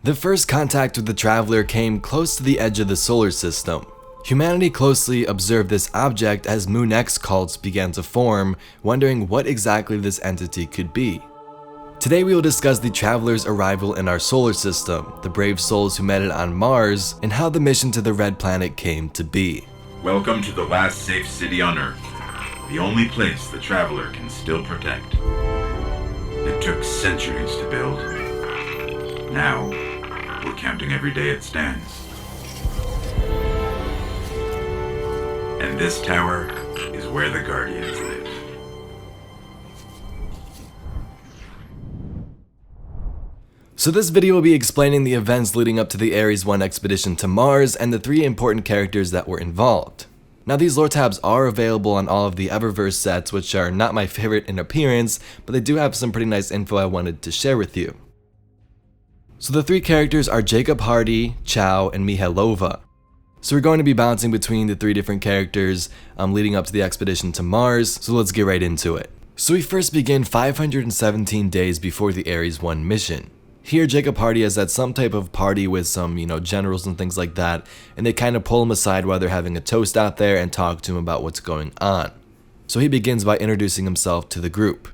The first contact with the Traveler came close to the edge of the solar system. Humanity closely observed this object as Moon X cults began to form, wondering what exactly this entity could be. Today we will discuss the Traveler's arrival in our solar system, the brave souls who met it on Mars, and how the mission to the Red Planet came to be. Welcome to the last safe city on Earth, the only place the Traveler can still protect. It took centuries to build. Now, we're counting every day it stands. And this tower is where the Guardians live. So this video will be explaining the events leading up to the Ares 1 expedition to Mars and the 3 important characters that were involved. Now these lore tabs are available on all of the Eververse sets, which are not my favorite in appearance, but they do have some pretty nice info I wanted to share with you. So the 3 characters are Jacob Hardy, Chow, and Mihailova. So we're going to be bouncing between the 3 different characters leading up to the expedition to Mars, so let's get right into it. So we first begin 517 days before the Ares 1 mission. Here, Jacob Hardy is at some type of party with some, generals and things like that, and they kind of pull him aside while they're having a toast out there and talk to him about what's going on. So he begins by introducing himself to the group.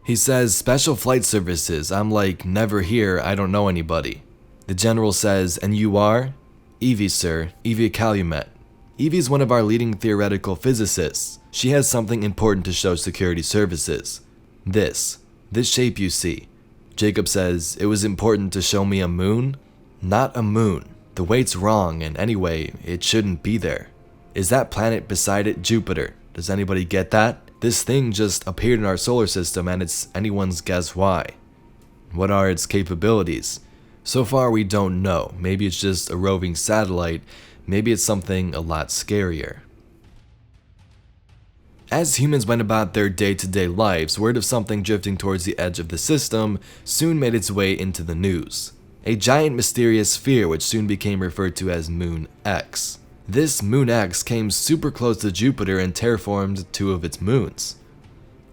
He says, "Special Flight Services, I'm like, never here, I don't know anybody." The general says, "And you are?" "Evie, sir, Evie Calumet. Evie's one of our leading theoretical physicists. She has something important to show security services. This shape you see." Jacob says, "It was important to show me a moon?" "Not a moon. The weight's wrong, and anyway, it shouldn't be there. Is that planet beside it Jupiter? Does anybody get that? This thing just appeared in our solar system, and it's anyone's guess why. What are its capabilities? So far we don't know. Maybe it's just a roving satellite. Maybe it's something a lot scarier." As humans went about their day-to-day lives, word of something drifting towards the edge of the system soon made its way into the news. A giant mysterious sphere which soon became referred to as Moon X. This Moon X came super close to Jupiter and terraformed 2 of its moons.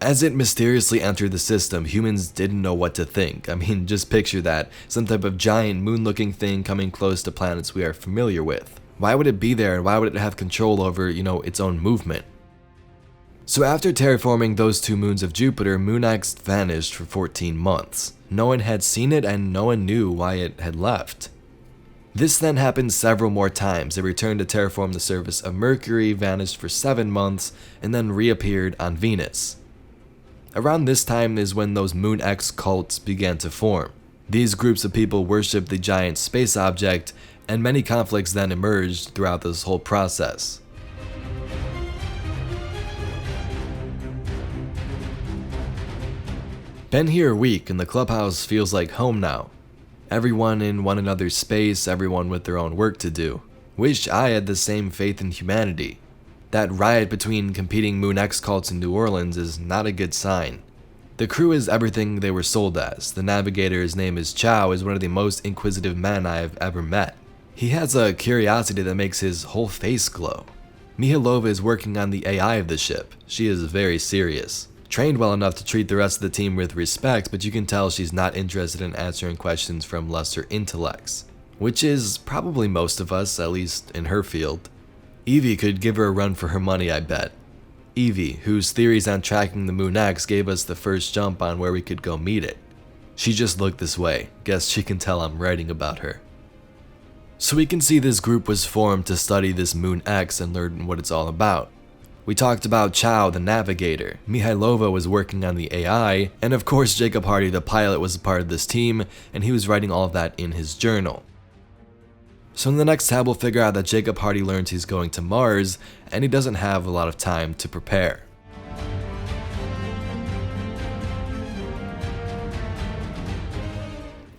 As it mysteriously entered the system, humans didn't know what to think. I mean, just picture that, some type of giant moon-looking thing coming close to planets we are familiar with. Why would it be there, and why would it have control over, its own movement? So after terraforming those 2 moons of Jupiter, Moon X vanished for 14 months. No one had seen it and no one knew why it had left. This then happened several more times. It returned to terraform the surface of Mercury, vanished for 7 months, and then reappeared on Venus. Around this time is when those Moon X cults began to form. These groups of people worshipped the giant space object, and many conflicts then emerged throughout this whole process. Been here a week and the clubhouse feels like home now. Everyone in one another's space, everyone with their own work to do. Wish I had the same faith in humanity. That riot between competing Moon X cults in New Orleans is not a good sign. The crew is everything they were sold as. The navigator, his name is Chow, is one of the most inquisitive men I have ever met. He has a curiosity that makes his whole face glow. Mihailova is working on the AI of the ship. She is very serious. Trained well enough to treat the rest of the team with respect, but you can tell she's not interested in answering questions from lesser intellects. Which is probably most of us, at least in her field. Evie could give her a run for her money, I bet. Evie, whose theories on tracking the Moon X gave us the first jump on where we could go meet it. She just looked this way. Guess she can tell I'm writing about her. So we can see this group was formed to study this Moon X and learn what it's all about. We talked about Chow, the navigator. Mihailova was working on the AI, and of course Jacob Hardy, the pilot, was a part of this team, and he was writing all of that in his journal. So in the next tab, we'll figure out that Jacob Hardy learns he's going to Mars, and he doesn't have a lot of time to prepare.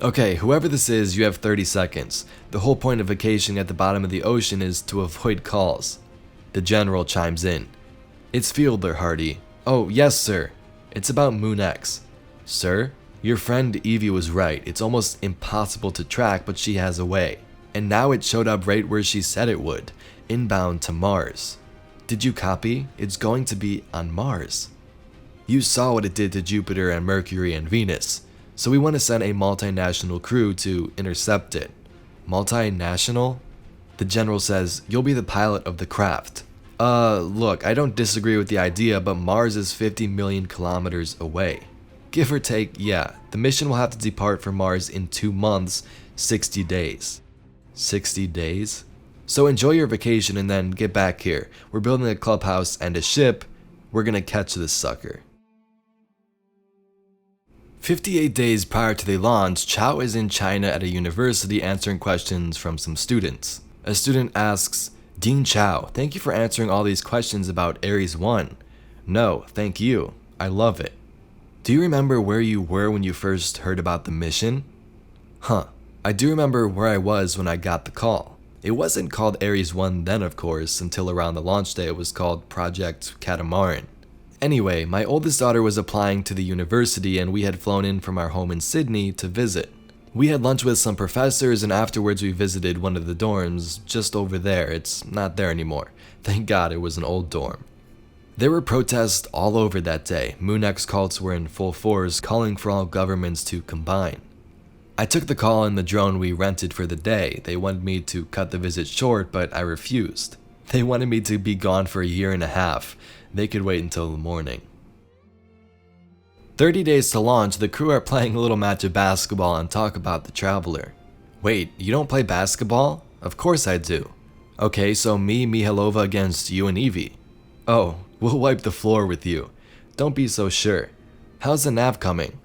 Okay, whoever this is, you have 30 seconds. The whole point of vacationing at the bottom of the ocean is to avoid calls. The general chimes in. "It's Fielder, Hardy." "Oh, yes, sir. It's about Moon X." "Sir? Your friend Evie was right. It's almost impossible to track, but she has a way. And now it showed up right where she said it would, inbound to Mars. Did you copy? It's going to be on Mars. You saw what it did to Jupiter and Mercury and Venus. So we want to send a multinational crew to intercept it. Multinational? The general says, you'll be the pilot of the craft. Look, I don't disagree with the idea, but Mars is 50 million kilometers away. Give or take, yeah, the mission will have to depart from Mars in 2 months, 60 days. 60 days? So enjoy your vacation and then get back here. We're building a clubhouse and a ship. We're gonna catch this sucker. 58 days prior to the launch, Chow is in China at a university answering questions from some students. A student asks, Dean Chow, thank you for answering all these questions about Ares 1. No, thank you. I love it. Do you remember where you were when you first heard about the mission? I do remember where I was when I got the call. It wasn't called Ares 1 then, of course, until around the launch day it was called Project Catamaran. Anyway, my oldest daughter was applying to the university and we had flown in from our home in Sydney to visit. We had lunch with some professors and afterwards we visited one of the dorms just over there. It's not there anymore. Thank God it was an old dorm. There were protests all over that day. MoonX cults were in full force, calling for all governments to combine. I took the call in the drone we rented for the day. They wanted me to cut the visit short, but I refused. They wanted me to be gone for a year and a half. They could wait until the morning. 30 days to launch, the crew are playing a little match of basketball and talk about the Traveler. Wait, you don't play basketball? Of course I do. Okay, so me, Mihailova against you and Evie. Oh, we'll wipe the floor with you. Don't be so sure. How's the nav coming?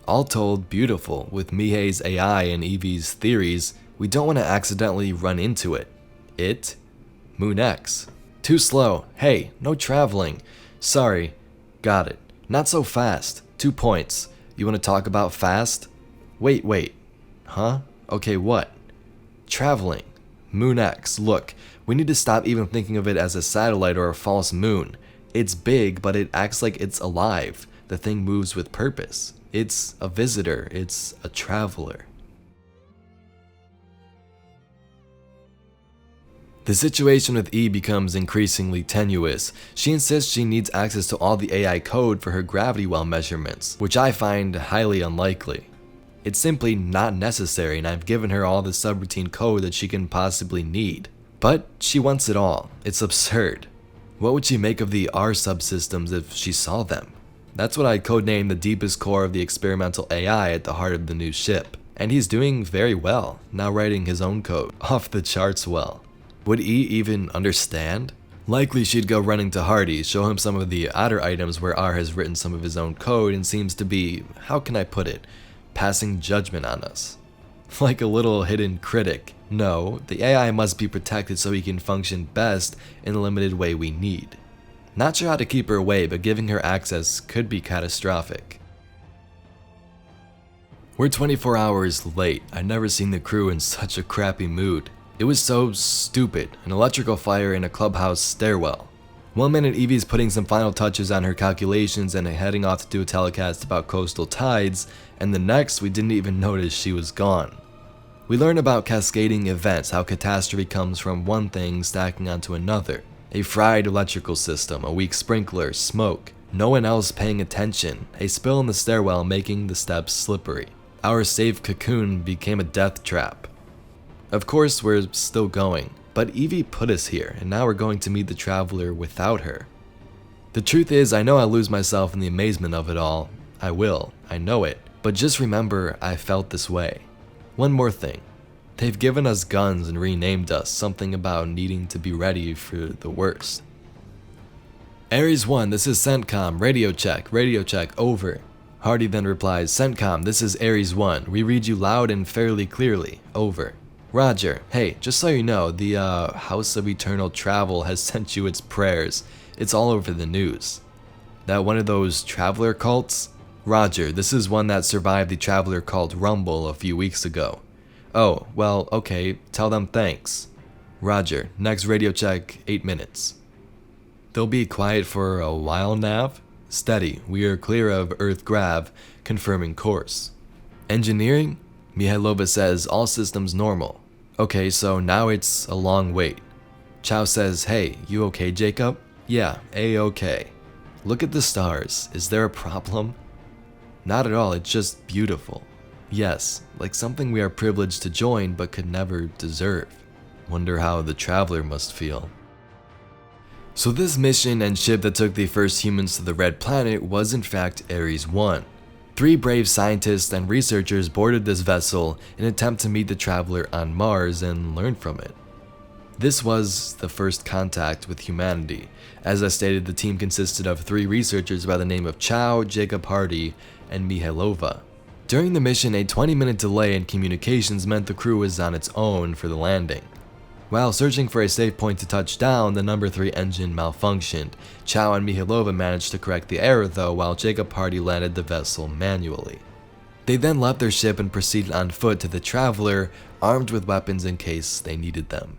All told, beautiful. With Mihei's AI and Evie's theories, we don't want to accidentally run into it. It? MoonX. Too slow. Hey, no traveling. Sorry. Got it. Not so fast. 2 points. You want to talk about fast? Wait. Huh? Okay, what? Traveling. MoonX. Look, we need to stop even thinking of it as a satellite or a false moon. It's big, but it acts like it's alive. The thing moves with purpose. It's a visitor. It's a traveler. The situation with E becomes increasingly tenuous. She insists she needs access to all the AI code for her gravity well measurements, which I find highly unlikely. It's simply not necessary and I've given her all the subroutine code that she can possibly need. But she wants it all. It's absurd. What would she make of the R subsystems if she saw them? That's what I codenamed the deepest core of the experimental AI at the heart of the new ship. And he's doing very well, now writing his own code. Off the charts well. Would E even understand? Likely she'd go running to Hardy, show him some of the outer items where R has written some of his own code and seems to be, how can I put it, passing judgment on us. Like a little hidden critic. No, the AI must be protected so he can function best in the limited way we need. Not sure how to keep her away, but giving her access could be catastrophic. We're 24 hours late. I've never seen the crew in such a crappy mood. It was so stupid, an electrical fire in a clubhouse stairwell. 1 minute Evie's putting some final touches on her calculations and heading off to do a telecast about coastal tides, and the next we didn't even notice she was gone. We learn about cascading events, how catastrophe comes from one thing stacking onto another. A fried electrical system, a weak sprinkler, smoke, no one else paying attention, a spill in the stairwell making the steps slippery. Our safe cocoon became a death trap. Of course, we're still going, but Evie put us here, and now we're going to meet the Traveler without her. The truth is, I know I'll lose myself in the amazement of it all. I will, I know it, but just remember I felt this way. One more thing. They've given us guns and renamed us, something about needing to be ready for the worst. Ares 1, this is CENTCOM, radio check, over. Hardy then replies, CENTCOM, this is Ares 1, we read you loud and fairly clearly, over. Roger, hey, just so you know, the House of Eternal Travel has sent you its prayers. It's all over the news. That one of those Traveler cults? Roger, this is one that survived the Traveler cult Rumble a few weeks ago. Oh, well, okay, tell them thanks. Roger, next radio check, 8 minutes. They'll be quiet for a while, Nav? Steady, we are clear of Earth Grav, confirming course. Engineering? Mihailova says all systems normal. Okay, so now it's a long wait. Chow says, hey, you okay, Jacob? Yeah, A-okay. Look at the stars. Is there a problem? Not at all, it's just beautiful. Yes, like something we are privileged to join but could never deserve. Wonder how the Traveler must feel. So this mission and ship that took the first humans to the Red Planet was in fact Ares 1. 3 brave scientists and researchers boarded this vessel in an attempt to meet the Traveler on Mars and learn from it. This was the first contact with humanity. As I stated, the team consisted of 3 researchers by the name of Chow, Jacob Hardy, and Mihailova. During the mission, a 20-minute delay in communications meant the crew was on its own for the landing. While searching for a safe point to touch down, the number 3 engine malfunctioned. Chow and Mihailova managed to correct the error though, while Jacob Hardy landed the vessel manually. They then left their ship and proceeded on foot to the Traveler, armed with weapons in case they needed them.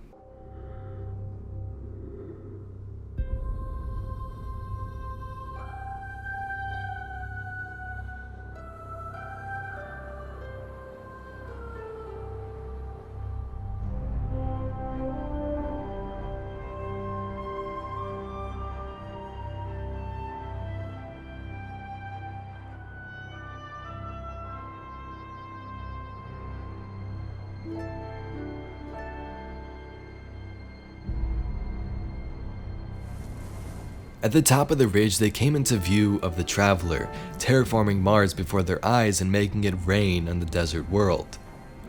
At the top of the ridge, they came into view of the Traveler, terraforming Mars before their eyes and making it rain on the desert world.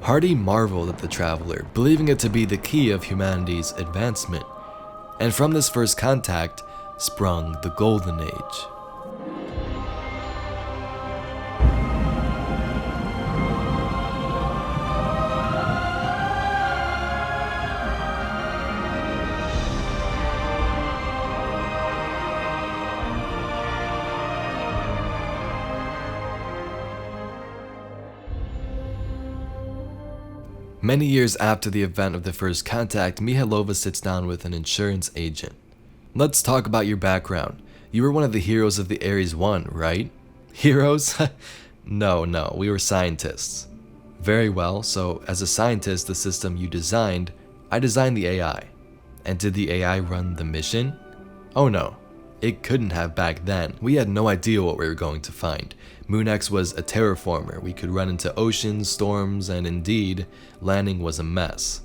Hardy marveled at the Traveler, believing it to be the key of humanity's advancement. And from this first contact sprung the Golden Age. Many years after the event of the first contact, Mihailova sits down with an insurance agent. Let's talk about your background. You were one of the heroes of the Ares 1, right? Heroes? No, we were scientists. Very well, so as a scientist, the system you designed, I designed the AI. And did the AI run the mission? Oh no, it couldn't have back then. We had no idea what we were going to find. MoonX was a terraformer. We could run into oceans, storms, and indeed, landing was a mess.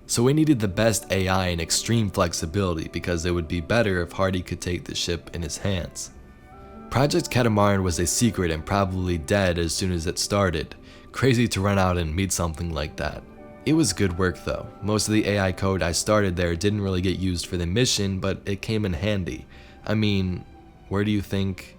So we needed the best AI and extreme flexibility because it would be better if Hardy could take the ship in his hands. Project Catamaran was a secret and probably dead as soon as it started. Crazy to run out and meet something like that. It was good work though. Most of the AI code I started there didn't really get used for the mission, but it came in handy. I mean, where do you think?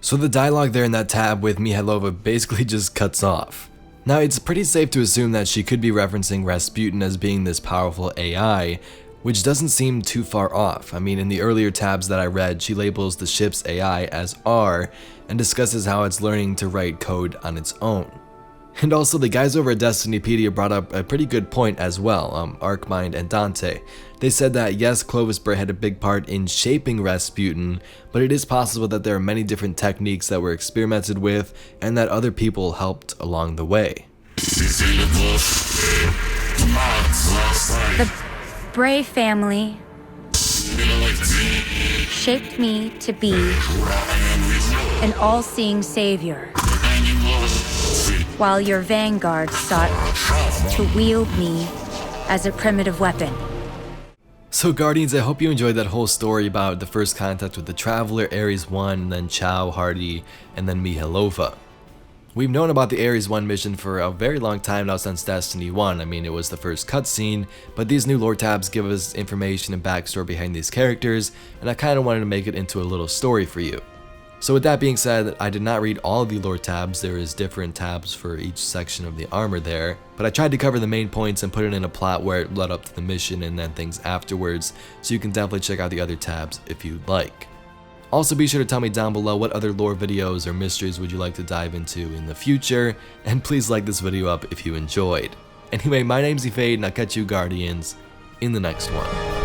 So the dialogue there in that tab with Mihailova basically just cuts off. Now it's pretty safe to assume that she could be referencing Rasputin as being this powerful AI, which doesn't seem too far off. I mean, in the earlier tabs that I read, she labels the ship's AI as R and discusses how it's learning to write code on its own. And also, the guys over at Destinypedia brought up a pretty good point as well, Arkmind and Dante. They said that yes, Clovis Bray had a big part in shaping Rasputin, but it is possible that there are many different techniques that were experimented with and that other people helped along the way. The Bray family shaped me to be an all-seeing savior, while your vanguard sought to wield me as a primitive weapon. So Guardians, I hope you enjoyed that whole story about the first contact with the Traveler, Ares 1, then Chow, Hardy, and then Mihailova. We've known about the Ares 1 mission for a very long time now, since Destiny 1. I mean, it was the first cutscene, but these new lore tabs give us information and backstory behind these characters, and I kind of wanted to make it into a little story for you. So with that being said, I did not read all of the lore tabs. There is different tabs for each section of the armor there, but I tried to cover the main points and put it in a plot where it led up to the mission and then things afterwards, so you can definitely check out the other tabs if you'd like. Also, be sure to tell me down below what other lore videos or mysteries would you like to dive into in the future, and please like this video up if you enjoyed. Anyway, my name's Efade, and I'll catch you Guardians in the next one.